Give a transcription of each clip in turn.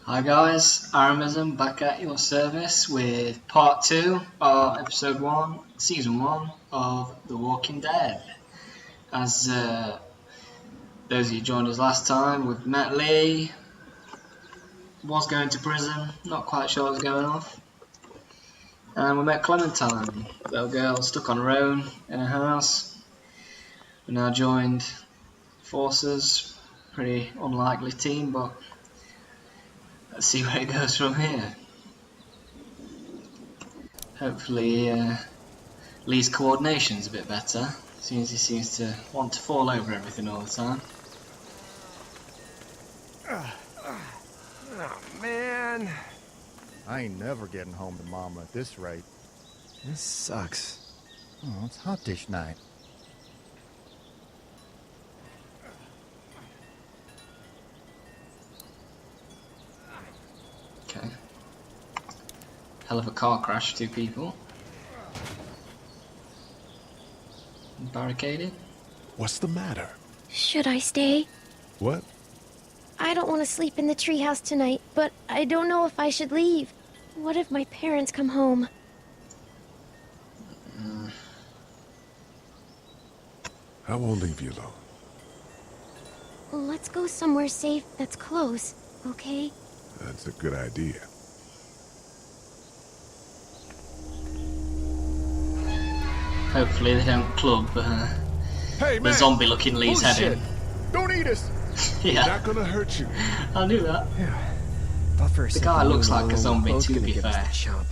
Hi guys, Aramism back at your service with part 2 of episode 1, season 1 of The Walking Dead. As those of you joined us last time, we've met Lee, was going to prison, not quite sure what was going off. And we met Clementine, little girl stuck on her own in a house. We now joined forces, pretty unlikely team, but let's see where it goes from here. Hopefully Lee's coordination's a bit better, seeing as he seems to want to fall over everything all the time. Oh, man. I ain't never getting home to Mama at this rate. This sucks. Oh, it's hot dish night. Okay. Hell of a car crash, 2 people. Barricaded. What's the matter? Should I stay? What? I don't want to sleep in the treehouse tonight, but I don't know if I should leave. What if my parents come home? I won't leave you alone. Let's go somewhere safe that's close, okay? That's a good idea. Hopefully they don't club Hey, the man! zombie-looking Lee's head Bullshit. in. Don't eat us! Yeah, Not gonna hurt you. I knew that. Yeah. Thought for a second guy you looks and like a Lolo were zombie, both to gonna be give us fair. the chomp.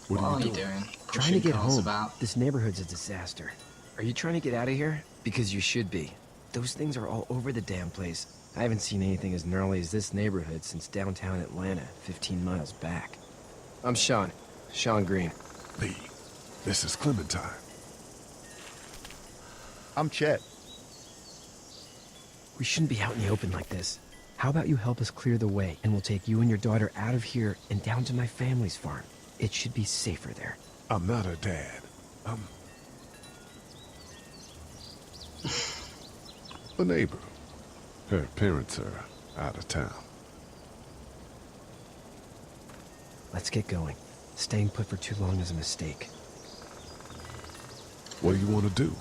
What are you doing? doing? Trying to Pushing get cars home. about. This neighborhood's a disaster. Are you trying to get out of here? Because you should be. Those things are all over the damn place. I haven't seen anything as gnarly as this neighborhood since downtown Atlanta, 15 miles back. I'm Sean. Sean Green. Lee, this is Clementine. I'm Chet. We shouldn't be out in the open like this. How about you help us clear the way, and we'll take you and your daughter out of here and down to my family's farm. It should be safer there. I'm not her dad. I'm a neighbor. Her parents are out of town. Let's get going. Staying put for too long is a mistake. What do you want to do?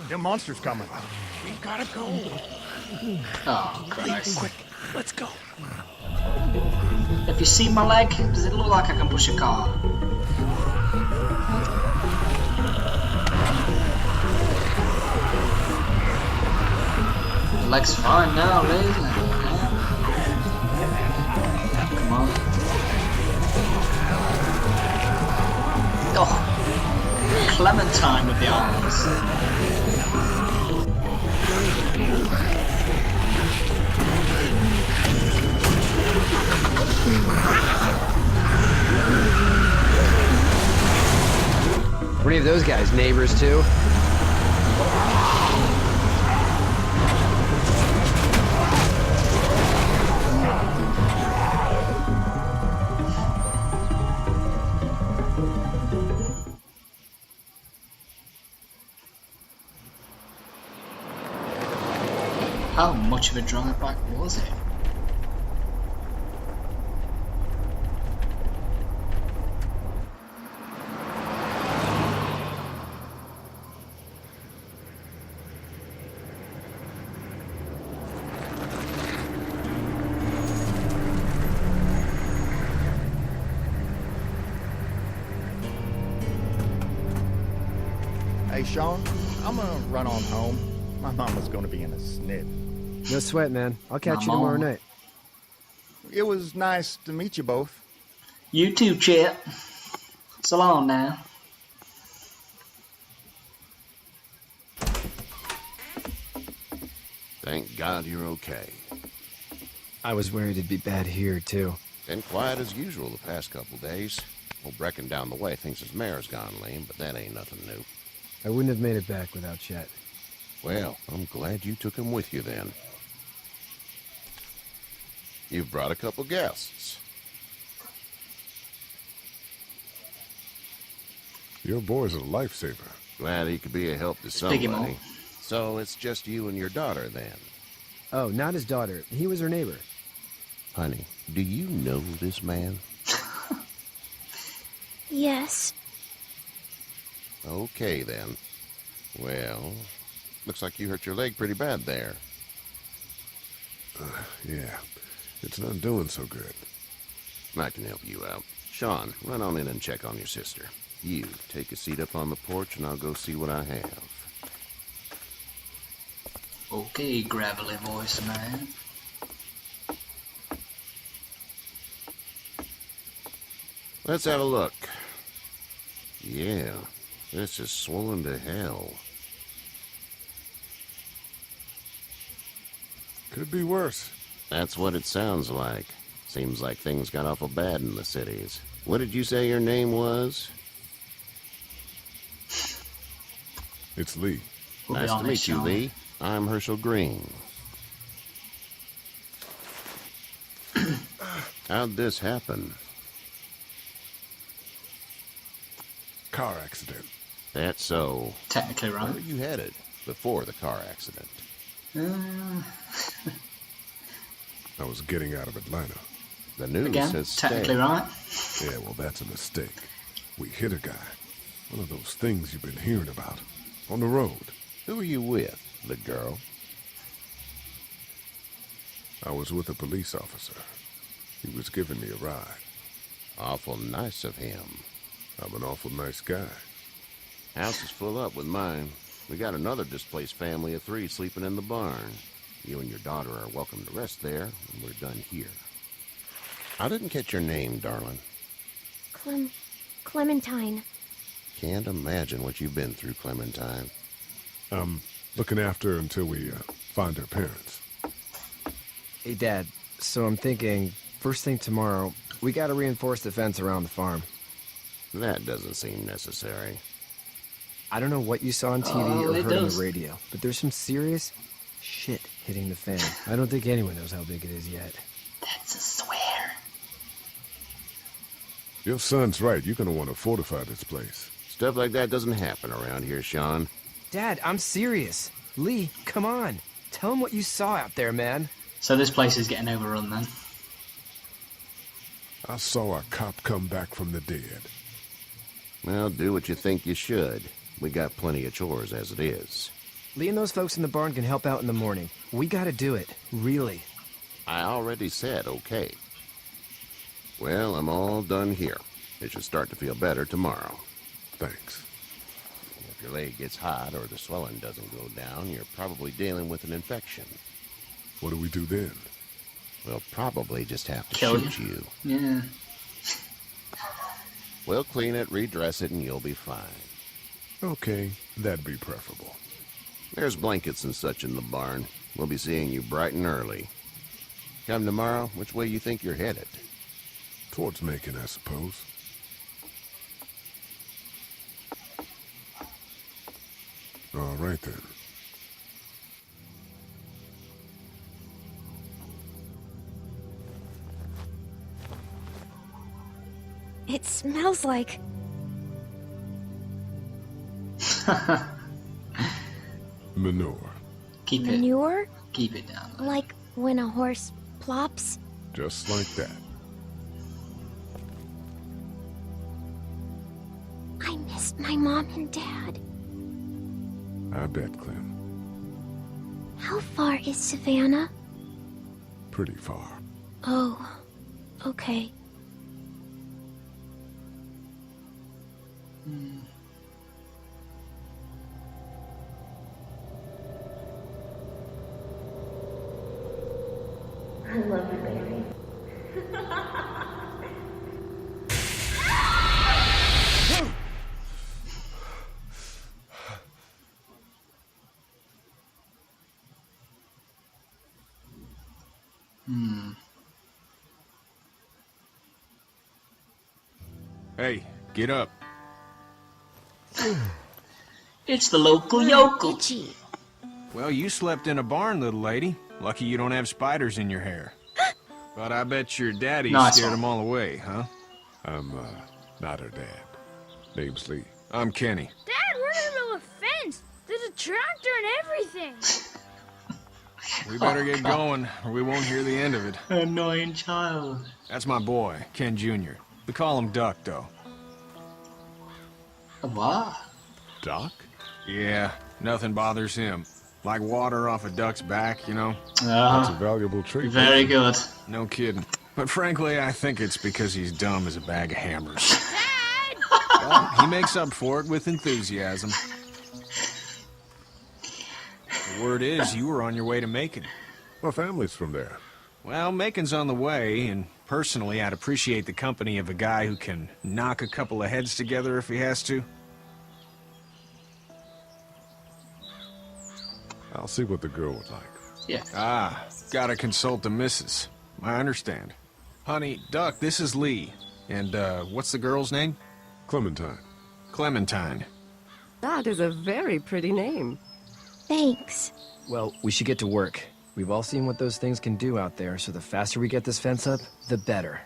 Them monster's coming. We gotta go. Oh, Christ. Quick, let's go. Have you seen my leg? Does it look like I can push a car? The leg's fine now, Lee. Come on. Oh, Clementine with the arms. Were any of those guys neighbors too? How much of a drive back was it? Hey, Sean, I'm gonna run on home. My mama's gonna be in a snit. No sweat, man. I'll catch you Mama. tomorrow night. It was nice to meet you both. You too, Chip. So long now. Thank God you're okay. I was worried it'd be bad here, too. Been quiet as usual the past couple days. Old Brecken down the way thinks his mare's gone lame, but that ain't nothing new. I wouldn't have made it back without Chet. Well, I'm glad you took him with you then. You've brought a couple guests. Your boy's a lifesaver. Glad he could be a help to Dig him somebody. up. So it's just you and your daughter then? Oh, not his daughter. He was her neighbor. Honey, do you know this man? Yes. Okay, then. Well, looks like you hurt your leg pretty bad there. Yeah, it's not doing so good. I can help you out. Sean, run on in and check on your sister. You, take a seat up on the porch and I'll go see what I have. Okay, gravelly voice man. Let's have a look. Yeah, this is swollen to hell. Could be worse. That's what it sounds like. Seems like things got awful bad in the cities. What did you say your name was? It's Lee. We'll be Nice to honest, meet you, Sean. Lee. I'm Herschel Green. How'd this happen? Car accident. That's so. Technically Where right. were you headed before the car accident? I was getting out of Atlanta. The news Again, says technically stay. right. Yeah, well, that's a mistake. We hit a guy. One of those things you've been hearing about. On the road. Who are you with? The girl? I was with a police officer. He was giving me a ride. Awful nice of him. I'm an awful nice guy. House is full up with mine. We got another displaced family of 3 sleeping in the barn. You and your daughter are welcome to rest there, and we're done here. I didn't catch your name, darling. Clementine. Can't imagine what you've been through, Clementine. I'm looking after her until we find her parents. Hey, Dad. So I'm thinking, first thing tomorrow, we gotta reinforce the fence around the farm. That doesn't seem necessary. I don't know what you saw on TV Oh, or it heard on does. the radio, but there's some serious shit hitting the fan. I don't think anyone knows how big it is yet. That's a swear. Your son's right. You're going to want to fortify this place. Stuff like that doesn't happen around here, Sean. Dad, I'm serious. Lee, come on. Tell him what you saw out there, man. So this place is getting overrun then. I saw a cop come back from the dead. Well, do what you think you should. We got plenty of chores as it is. Lee and those folks in the barn can help out in the morning. We gotta do it. Really. I already said okay. Well, I'm all done here. It should start to feel better tomorrow. Thanks. If your leg gets hot or the swelling doesn't go down, you're probably dealing with an infection. What do we do then? We'll probably just have to Kill shoot you. Yeah. We'll clean it, redress it, and you'll be fine. Okay, that'd be preferable. There's blankets and such in the barn. We'll be seeing you bright and early. Come tomorrow, which way you think you're headed? Towards Macon, I suppose. All right, then. It smells like... Manure. Keep it manure? down. Like when a horse plops? Just like that. I missed my mom and dad. I bet, Clem. How far is Savannah? Pretty far. Oh, okay. I love you, baby. Hey, get up. It's the local yokel. Itchy. Well, you slept in a barn, little lady. Lucky you don't have spiders in your hair. But I bet your daddy Nice scared one. them all away, huh? I'm, not her dad. Name's Lee. I'm Kenny. Dad, we're in the middle tractor and everything. We better get going, or we won't hear the end of it. Annoying child. That's my boy, Ken Jr. We call him Duck, though. A what? Doc? Yeah, nothing bothers him. Like water off a duck's back, you know? That's a valuable trait. Very good. No kidding. But frankly, I think it's because he's dumb as a bag of hammers. Dad! Well, he makes up for it with enthusiasm. The word is you were on your way to Macon. My family's from there. Well, Macon's on the way, and personally, I'd appreciate the company of a guy who can knock a couple of heads together if he has to. I'll see what the girl would like. Yeah. Ah, gotta consult the missus. I understand. Honey, Duck, this is Lee. And, what's the girl's name? Clementine. Clementine. That is a very pretty name. Thanks. Well, we should get to work. We've all seen what those things can do out there, so the faster we get this fence up, the better.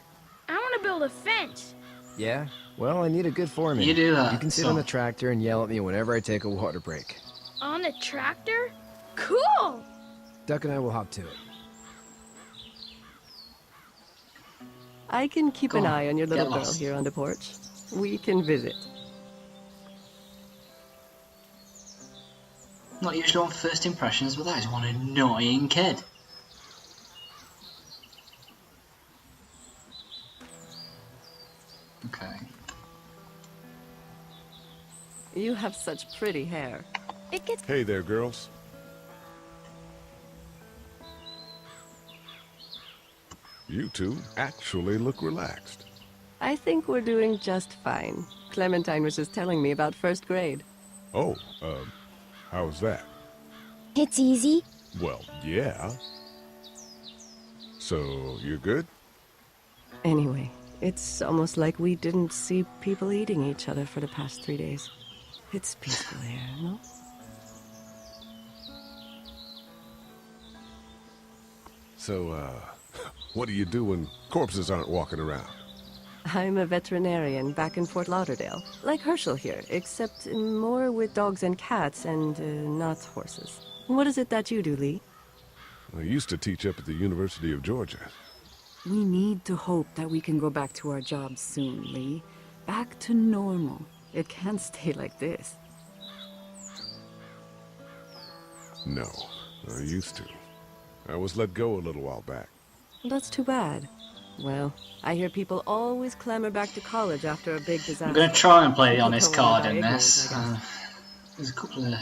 I want to build a fence. Yeah? Well, I need a good foreman. You do that, You can sit son. on the tractor and yell at me whenever I take a water break. On the tractor? Cool! Duck and I will hop to it. I can keep an Go on, eye on your get little girl lost. here on the porch. We can visit. Not usually on first impressions, but that is one annoying kid. Okay. You have such pretty hair. It gets Hey there, girls. You two actually look relaxed. I think we're doing just fine. Clementine was just telling me about first grade. Oh, how's that? it's easy. Well, yeah. So, you're good? Anyway, it's almost like we didn't see people eating each other for the past 3 days. It's peaceful here, no? So, what do you do when corpses aren't walking around? I'm a veterinarian back in Fort Lauderdale. Like Herschel here, except more with dogs and cats and not horses. What is it that you do, Lee? I used to teach up at the University of Georgia. We need to hope that we can go back to our jobs soon, Lee. Back to normal. It can't stay like this. No, I used to. I was let go a little while back. That's too bad. Well, I hear people always clamor back to college after a big disaster. I'm going to try and play the People honest don't want card in that this. ignorance, I guess. There's a couple of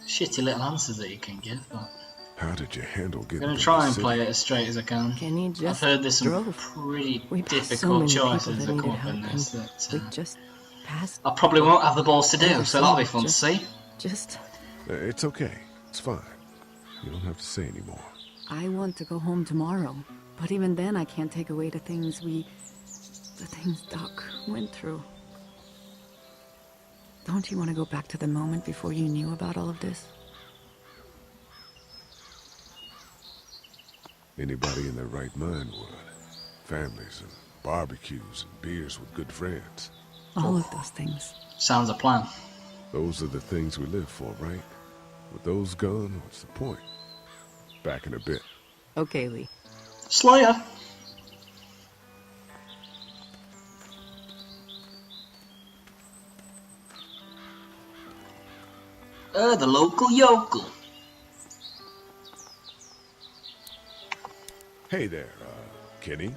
shitty little answers that you can give, but How did you handle I'm getting going to to try the and city? play it as straight as I can. Kenny I've just heard there's some drove. pretty We passed so difficult many people choices that that come needed up in help, this and that we just passed. I probably won't have the balls to do, Never so that'll be seen fun to just- see. Just, It's okay. It's fine. You don't have to say anymore. I want to go home tomorrow. But even then, I can't take away the things Doc went through. Don't you want to go back to the moment before you knew about all of this? Anybody in their right mind would. Families and barbecues and beers with good friends. All of those things. Sounds a plan. Those are the things we live for, right? With those gone, what's the point? Back in a bit. okay, Lee. Slayer! The local yokel. Hey there, Kenny.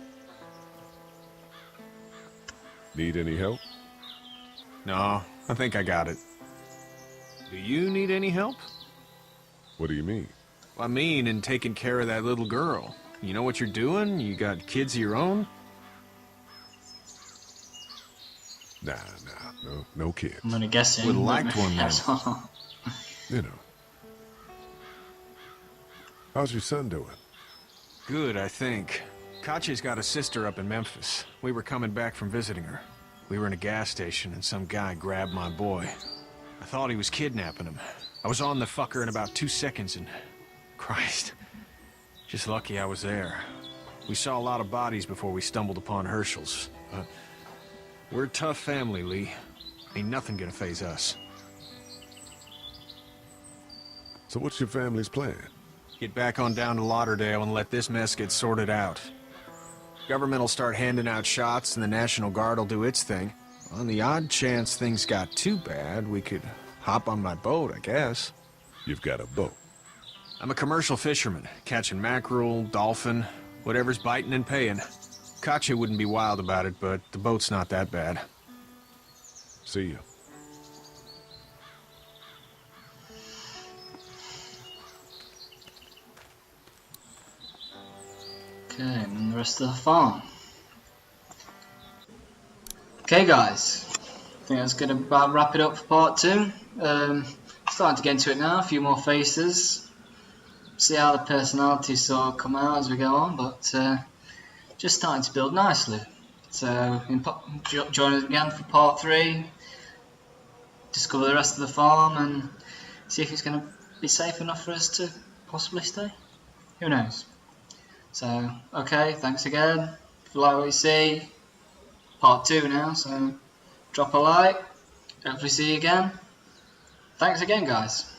Need any help? No, I think I got it. Do you need any help? What do you mean? I mean, in taking care of that little girl. You know what you're doing? You got kids of your own? Nah, no kids. I'm gonna guess him. Would've liked one then. Yes. You know. How's your son doing? Good, I think. Katya's got a sister up in Memphis. We were coming back from visiting her. We were in a gas station and some guy grabbed my boy. I thought he was kidnapping him. I was on the fucker in about 2 seconds and... Christ. Just lucky I was there. We saw a lot of bodies before we stumbled upon Herschel's. But we're a tough family, Lee. Ain't nothing gonna faze us. So what's your family's plan? Get back on down to Lauderdale and let this mess get sorted out. Government will start handing out shots and the National Guard will do its thing. On the odd chance things got too bad, we could hop on my boat, I guess. You've got a boat. I'm a commercial fisherman, catching mackerel, dolphin, whatever's biting and paying. Katya wouldn't be wild about it, but the boat's not that bad. See you. Okay, and the rest of the farm. Okay guys, I think that's going to about wrap it up for part 2. Starting to get into it now, a few more faces. See how the personalities sort of come out as we go on, but just starting to build nicely. So join us again for part 3, discover the rest of the farm and see if it's going to be safe enough for us to possibly stay. Who knows? So, okay, thanks again. If you like what you see, part 2 now, so drop a like. Hopefully see you again. Thanks again, guys.